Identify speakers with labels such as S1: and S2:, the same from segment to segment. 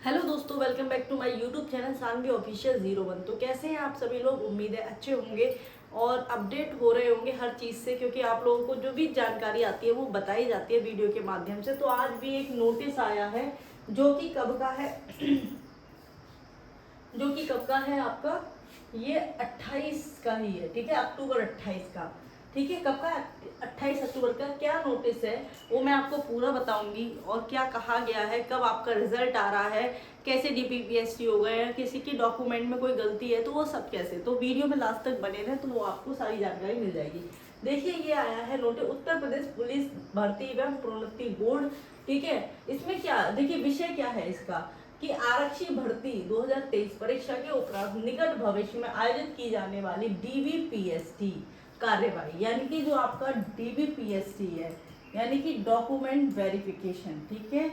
S1: Hello दोस्तों, welcome back to my YouTube channel Saanvi official 01। तो कैसे हैं आप सभी लोग। उम्मीद है अच्छे होंगे और अपडेट हो रहे होंगे हर चीज़ से, क्योंकि आप लोगों को जो भी जानकारी आती है वो बताई जाती है वीडियो के माध्यम से। तो आज भी एक नोटिस आया है जो कि कब का है जो कि कब का है आपका, ये 28 का ही है, ठीक है, अक्टूबर 28 का। ठीक है, कब का, 28 अक्टूबर का। क्या नोटिस है वो मैं आपको पूरा बताऊंगी, और क्या कहा गया है, कब आपका रिजल्ट आ रहा है, कैसे डीपीपीएसटी हो गए, किसी की डॉक्यूमेंट में कोई गलती है तो वो सब कैसे। तो वीडियो में लास्ट तक बने रहें तो वो आपको सारी जानकारी मिल जाएगी। देखिए, ये आया है नोटिस उत्तर प्रदेश पुलिस भर्ती एवं प्रोन्नति बोर्ड। ठीक है, इसमें क्या देखिए, विषय क्या है इसका कि आरक्षी भर्ती 2023 परीक्षा के उपरांत निकट भविष्य में आयोजित की जाने वाली डीबीपीएसटी कार्यवाही, यानी कि जो आपका डीबीपीएसटी है, यानी कि डॉक्यूमेंट वेरिफिकेशन, ठीक है,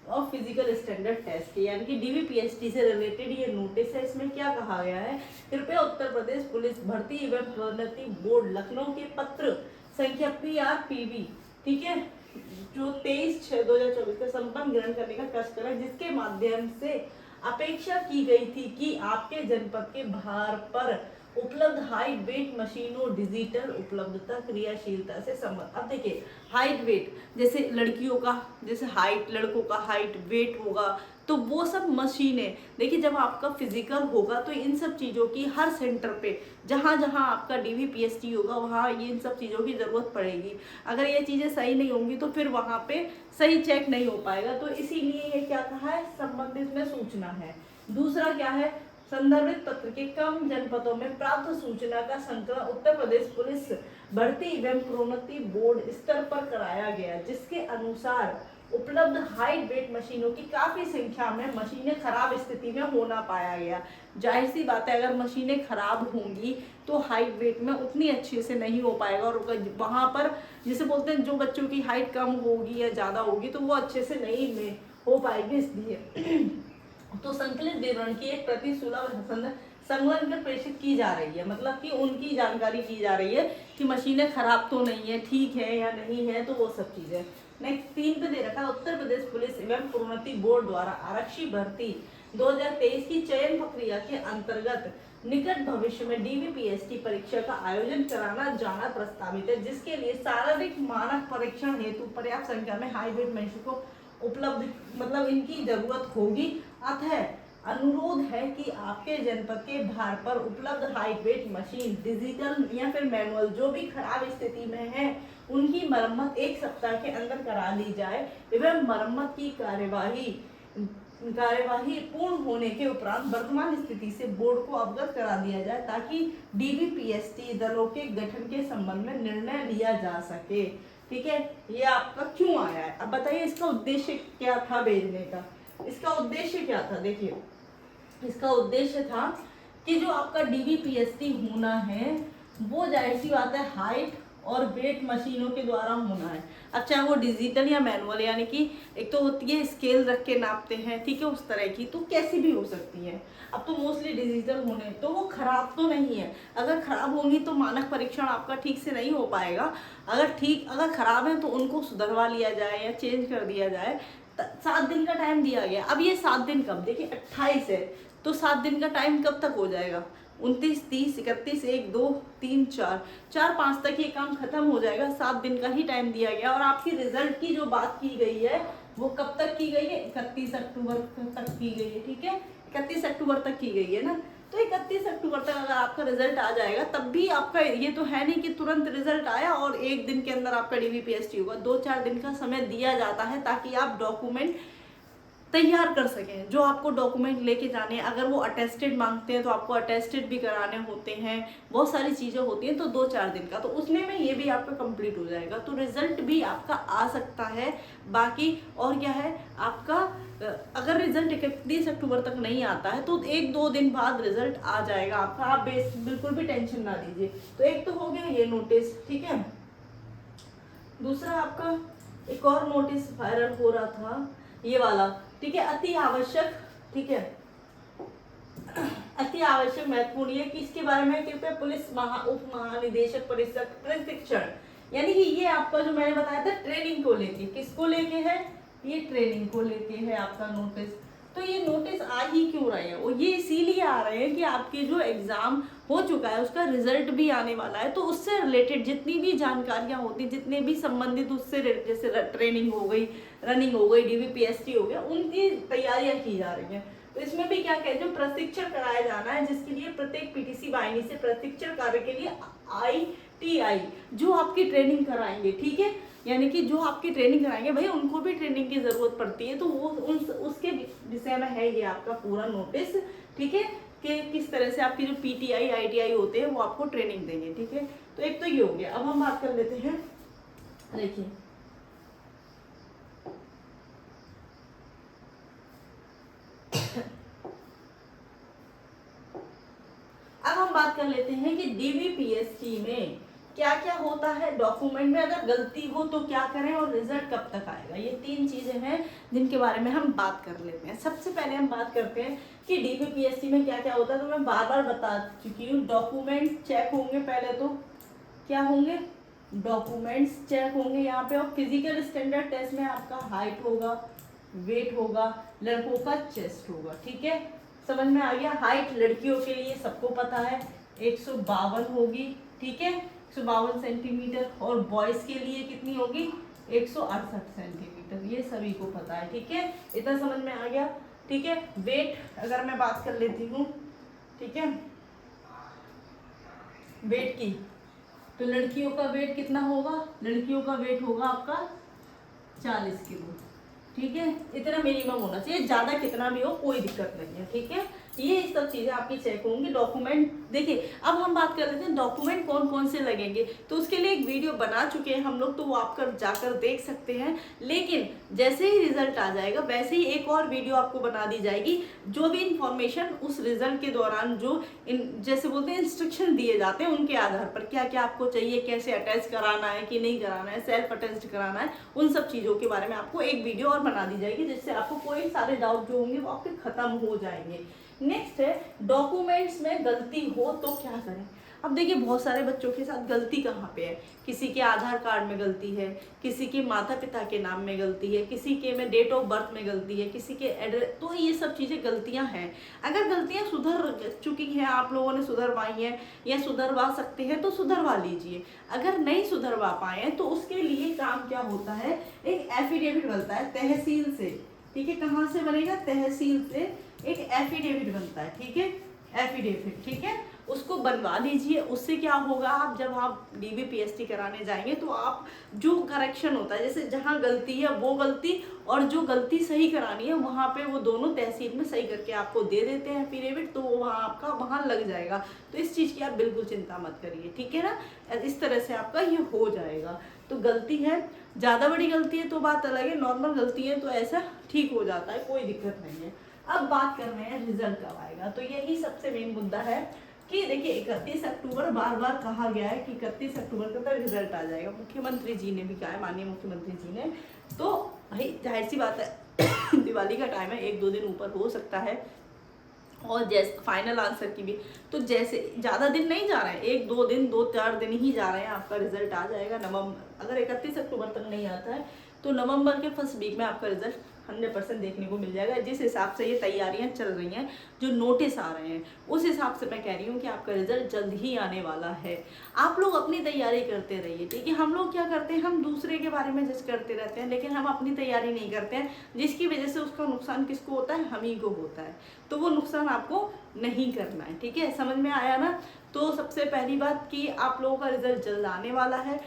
S1: और फिजिकल स्टैंडर्ड टेस्ट, यानी कि डीबीपीएसटी से रिलेटेड ये नोटिस है। इसमें क्या कहा गया है, कृपया उत्तर प्रदेश पुलिस भर्ती एवं प्रोन्नति बोर्ड लखनऊ के पत्र संख्या PRPV, ठीक है, जो 23/6/2024 का संपन्न ग्रहण करने का कष्ट करें, जिसके माध्यम से अपेक्षा की गई थी कि आपके जनपद के बाहर पर उपलब्ध हाइट वेट मशीनों डिजिटल उपलब्धता क्रियाशीलता से संबंध। अब देखिए, हाइट वेट जैसे लड़कियों का, जैसे हाइट, लड़कों का हाइट वेट होगा, तो वो सब मशीनें, देखिए जब आपका फिजिकल होगा तो इन सब चीज़ों की हर सेंटर पे जहाँ जहाँ आपका डीबीपीएसटी होगा वहाँ ये इन सब चीज़ों की ज़रूरत पड़ेगी। अगर ये चीज़ें सही नहीं होंगी तो फिर वहाँ पे सही चेक नहीं हो पाएगा। तो इसीलिए ये क्या कहा है, संबंधित में सूचना है। दूसरा क्या है, संदर्भित पत्र के कम जनपदों में प्राप्त सूचना का संकलन उत्तर प्रदेश पुलिस भर्ती एवं प्रोन्नति बोर्ड स्तर पर कराया गया, जिसके अनुसार उपलब्ध हाइट वेट मशीनों की काफी संख्या में मशीनें खराब स्थिति में होना पाया गया। जाहिर सी बात है, अगर मशीनें खराब होंगी तो हाइट वेट में उतनी अच्छे से नहीं हो पाएगा, और वहां पर जिसे बोलते हैं जो बच्चों की हाइट कम होगी या ज्यादा होगी तो वो अच्छे से नहीं में हो पाएगी। इसलिए तो संकलित विवरण की एक प्रति सुलभ संलग्न कर प्रेषित की जा रही है, मतलब कि उनकी जानकारी की जा रही है कि मशीनें खराब तो नहीं है, ठीक है या नहीं है, तो वो सब चीजें। नेक्स्ट 3 पे दे रखा है, उत्तर प्रदेश पुलिस एवं प्रोन्नति बोर्ड द्वारा आरक्षी भर्ती 2023 की चयन प्रक्रिया के अंतर्गत निकट भविष्य में डीबीपीएसटी परीक्षा का आयोजन कराना जाना प्रस्तावित है, जिसके लिए शारीरिक मानक परीक्षण हेतु पर्याप्त संख्या में हाई वेट मशीन को उपलब्ध, मतलब इनकी जरूरत होगी। अतः अनुरोध है कि आपके जनपद के बाहर पर उपलब्ध हाई वेट मशीन डिजिटल या फिर मैनुअल जो भी खराब स्थिति में है उनकी मरम्मत 1 सप्ताह के अंदर करा ली जाए एवं मरम्मत की कार्यवाही पूर्ण होने के उपरांत वर्तमान स्थिति से बोर्ड को अवगत करा दिया जाए, ताकि डीबीपीएसटी दलों के गठन के संबंध में निर्णय लिया जा सके। ठीक है, ये आपका क्यों आया है, अब बताइए इसका उद्देश्य क्या था भेजने का। इसका उद्देश्य क्या था, देखिए इसका उद्देश्य था कि जो आपका डीबीपीएसटी होना है वो जाहिर सी बात है हाइट और वेट मशीनों के द्वारा होना है। अब चाहे वो डिजिटल या मैनुअल, यानी कि एक तो होती है स्केल रख के नापते हैं, ठीक है, उस तरह की, तो कैसी भी हो सकती है। अब तो मोस्टली डिजिटल होने, तो वो खराब तो नहीं है। अगर खराब होंगी तो मानक परीक्षण आपका ठीक से नहीं हो पाएगा। अगर खराब है तो उनको सुधरवा लिया जाए या चेंज कर दिया जाए। 7 दिन का टाइम दिया गया। अब ये 7 दिन कब, देखिए 28 है तो 7 दिन का टाइम कब तक हो जाएगा, 29, 30, 31, 1, 2, 3, 4, 5 तक ये काम खत्म हो जाएगा। 7 दिन का ही टाइम दिया गया। और आपकी रिजल्ट की जो बात की गई है वो कब तक की गई है, 31 अक्टूबर तक की गई है, ठीक है, 31 अक्टूबर तक की गई है ना। तो 31 अक्टूबर तक अगर आपका रिजल्ट आ जाएगा, तब भी आपका ये तो है नहीं कि तुरंत रिजल्ट आया और 1 दिन के अंदर आपका डीबीपीएसटी होगा। 2-4 दिन का समय दिया जाता है ताकि आप डॉक्यूमेंट तैयार कर सकें। जो आपको डॉक्यूमेंट लेके जाने, अगर वो अटेस्टेड मांगते हैं तो आपको अटेस्टेड भी कराने होते हैं, बहुत सारी चीज़ें होती हैं। तो 2-4 दिन का, तो उसमें में ये भी आपका कंप्लीट हो जाएगा, तो रिजल्ट भी आपका आ सकता है। बाकी और क्या है आपका, अगर रिजल्ट 31 अक्टूबर तक नहीं आता है तो 1-2 दिन बाद रिजल्ट आ जाएगा आपका। आप बिल्कुल भी टेंशन ना लीजिए। तो एक तो हो गया ये नोटिस, ठीक है। दूसरा आपका एक और नोटिस वायरल हो रहा था, ये वाला, ठीक है, अति आवश्यक, ठीक है, अति आवश्यक महत्वपूर्ण है कि इसके बारे में कृपया पुलिस उप महानिदेशक परिषद प्रशिक्षण, यानी कि ये आपका जो मैंने बताया था ट्रेनिंग को लेके, किसको लेके है, ये ट्रेनिंग को लेके है आपका नोटिस। तो ये नोटिस आ ही क्यों रहे हैं, और ये इसीलिए आ रहे हैं कि आपके जो एग्ज़ाम हो चुका है उसका रिजल्ट भी आने वाला है, तो उससे रिलेटेड जितनी भी जानकारियाँ होती, जितने भी संबंधित उससे जैसे ट्रेनिंग हो गई, रनिंग हो गई, DVPST हो गया, उनकी तैयारियाँ की जा रही हैं। तो इसमें भी क्या कहते हैं, प्रशिक्षण कराया जाना है, जिसके लिए प्रत्येक PTC वाहिनी से प्रशिक्षण कार्य के लिए ITI जो आपकी ट्रेनिंग कराएंगे, ठीक है, यानी कि जो आपकी ट्रेनिंग कराएंगे भाई उनको भी ट्रेनिंग की जरूरत पड़ती है, तो वो उसके विषय में है ये आपका पूरा नोटिस, ठीक है, कि किस तरह से आपकी जो PTI ITI होते हैं वो आपको ट्रेनिंग देंगे, ठीक है। तो एक तो ये हो गया। अब हम बात कर लेते हैं, देखिए अब हम बात कर लेते हैं कि DVPST में क्या क्या होता है, डॉक्यूमेंट में अगर गलती हो तो क्या करें, और रिजल्ट कब तक आएगा। ये 3 चीजें हैं जिनके बारे में हम बात कर लेते हैं। सबसे पहले हम बात करते हैं कि DVPST में क्या क्या होता है। तो मैं बार बार बता चुकी हूँ, डॉक्यूमेंट चेक होंगे, पहले तो क्या होंगे, डॉक्यूमेंट्स चेक होंगे यहाँ पे, और फिजिकल स्टैंडर्ड टेस्ट में आपका हाइट होगा, वेट होगा, लड़कों का चेस्ट होगा, ठीक है, समझ में आ गया। हाइट लड़कियों के लिए सबको पता है 152 होगी, ठीक है, 152 सेंटीमीटर, और बॉयज के लिए कितनी होगी, 168 सेंटीमीटर, ये सभी को पता है, ठीक है, इतना समझ में आ गया, ठीक है। वेट अगर मैं बात कर लेती हूँ, ठीक है, वेट की, तो लड़कियों का वेट कितना होगा, लड़कियों का वेट होगा आपका 40 किलो, ठीक है, इतना मिनिमम होना चाहिए, ज्यादा कितना भी हो कोई दिक्कत नहीं है, ठीक है। ये सब चीजें आपकी चेक होंगी। डॉक्यूमेंट देखिए, अब हम बात कर लेते हैं डॉक्यूमेंट कौन कौन से लगेंगे, तो उसके लिए एक वीडियो बना चुके हैं हम लोग, तो वो आप जाकर देख सकते हैं। लेकिन जैसे ही रिजल्ट आ जाएगा वैसे ही एक और वीडियो आपको बना दी जाएगी, जो भी इंफॉर्मेशन उस रिजल्ट के दौरान जो जैसे बोलते हैं इंस्ट्रक्शन दिए जाते हैं उनके आधार पर क्या क्या आपको चाहिए, कैसे अटैच कराना है कि नहीं कराना है, सेल्फ अटैच कराना है, उन सब चीज़ों के बारे में आपको एक वीडियो और बना दी जाएगी, जिससे आपको कोई सारे डाउट जो होंगे वो आपके खत्म हो जाएंगे। नेक्स्ट है डॉक्यूमेंट्स में गलती हो तो क्या करें। अब देखिए बहुत सारे बच्चों के साथ गलती कहाँ पे है, किसी के आधार कार्ड में गलती है, किसी के माता पिता के नाम में गलती है, किसी के में डेट ऑफ बर्थ में गलती है, किसी के एड्रेस, तो ये सब चीज़ें गलतियां हैं। अगर गलतियां सुधर चुकी हैं, आप लोगों ने सुधरवाई हैं या सुधरवा सकते हैं तो सुधरवा लीजिए। अगर नहीं सुधरवा पाए हैं तो उसके लिए काम क्या होता है, एक एफिडेविट बनता है तहसील से, ठीक है, कहाँ से बनेगा, तहसील से एक एफिडेविट बनता है, ठीक है, एफिडेविट, ठीक है, उसको बनवा लीजिए। उससे क्या होगा, आप जब आप DVPST कराने जाएंगे तो आप जो करेक्शन होता है, जैसे जहाँ गलती है वो गलती और जो गलती सही करानी है वहाँ पे वो दोनों तहसील में सही करके आपको दे देते हैं एफिडेविट, तो वहाँ आपका वहाँ लग जाएगा। तो इस चीज़ की आप बिल्कुल चिंता मत करिए, ठीक है ना, इस तरह से आपका ये हो जाएगा। तो गलती है, ज़्यादा बड़ी गलती है तो बात अलग है, नॉर्मल गलती है तो ऐसा ठीक हो जाता है, कोई दिक्कत नहीं है। अब बात कर रहे हैं रिजल्ट कब आएगा, तो यही सबसे मेन मुद्दा है कि देखिए 31 अक्टूबर बार बार कहा गया है कि 31 अक्टूबर तक रिजल्ट आ जाएगा, मुख्यमंत्री जी ने भी कहा है, माननीय मुख्यमंत्री जी ने, तो भाई जाहिर सी बात है दिवाली का टाइम है, 1-2 दिन ऊपर हो सकता है, और जैसे फाइनल आंसर की भी, तो जैसे ज़्यादा दिन नहीं जा रहे हैं, 1-2 दिन 2-4 दिन ही जा रहे हैं, आपका रिजल्ट आ जाएगा नवंबर, अगर 31 अक्टूबर तक नहीं आता है तो नवंबर के फर्स्ट वीक में आपका रिजल्ट 100% देखने को मिल जाएगा। जिस हिसाब से ये तैयारियां चल रही हैं, जो नोटिस आ रहे हैं, उस हिसाब से मैं कह रही हूँ कि आपका रिजल्ट जल्द ही आने वाला है। आप लोग अपनी तैयारी करते रहिए, ठीक है। हम लोग क्या करते हैं, हम दूसरे के बारे में जज करते रहते हैं, लेकिन हम अपनी तैयारी नहीं करते हैं, जिसकी वजह से उसका नुकसान किसको होता है, हम ही को होता है। तो वो नुकसान आपको नहीं करना है, ठीक है, समझ में आया ना। तो सबसे पहली बात कि आप लोगों का रिजल्ट जल्द आने वाला है,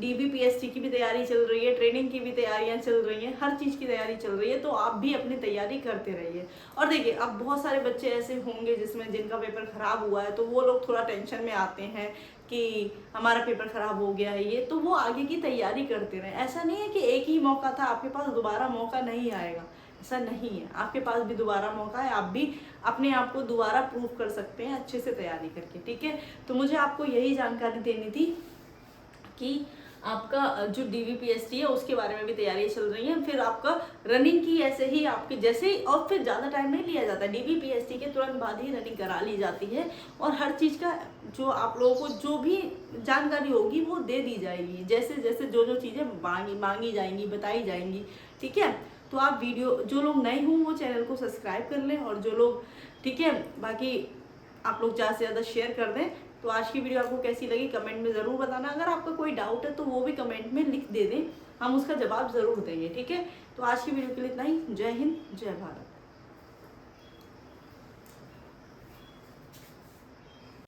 S1: DVPST की भी तैयारी चल रही है, ट्रेनिंग की भी तैयारियां चल रही हैं, हर चीज़ की तैयारी चल रही है, तो आप भी अपनी तैयारी करते रहिए। और देखिए अब बहुत सारे बच्चे ऐसे होंगे जिसमें जिनका पेपर ख़राब हुआ है, तो वो लोग थोड़ा टेंशन में आते हैं कि हमारा पेपर ख़राब हो गया है, ये तो वो आगे की तैयारी करते रहें। ऐसा नहीं है कि एक ही मौका था, आपके पास दोबारा मौका नहीं आएगा, ऐसा नहीं है, आपके पास भी दोबारा मौका है, आप भी अपने आप को दोबारा प्रूव कर सकते हैं अच्छे से तैयारी करके, ठीक है। तो मुझे आपको यही जानकारी देनी थी कि आपका जो DVPST है उसके बारे में भी तैयारी चल रही है, फिर आपका रनिंग की ऐसे ही आपके जैसे ही, और फिर ज़्यादा टाइम नहीं लिया जाता, DVPST के तुरंत बाद ही रनिंग करा ली जाती है, और हर चीज़ का जो आप लोगों को जो भी जानकारी होगी वो दे दी जाएगी, जैसे जैसे जो जो चीज़ें मांगी जाएंगी, बताई जाएंगी, ठीक है। तो आप वीडियो, जो लोग नए हों वो चैनल को सब्सक्राइब कर लें, और जो लोग, ठीक है, बाकी आप लोग ज़्यादा से ज़्यादा शेयर कर दें। तो आज की वीडियो आपको कैसी लगी कमेंट में ज़रूर बताना। अगर आपका कोई डाउट है तो वो भी कमेंट में लिख दे दें, हम उसका जवाब ज़रूर देंगे, ठीक है। तो आज की वीडियो के लिए इतना ही। जय हिंद, जय भारत।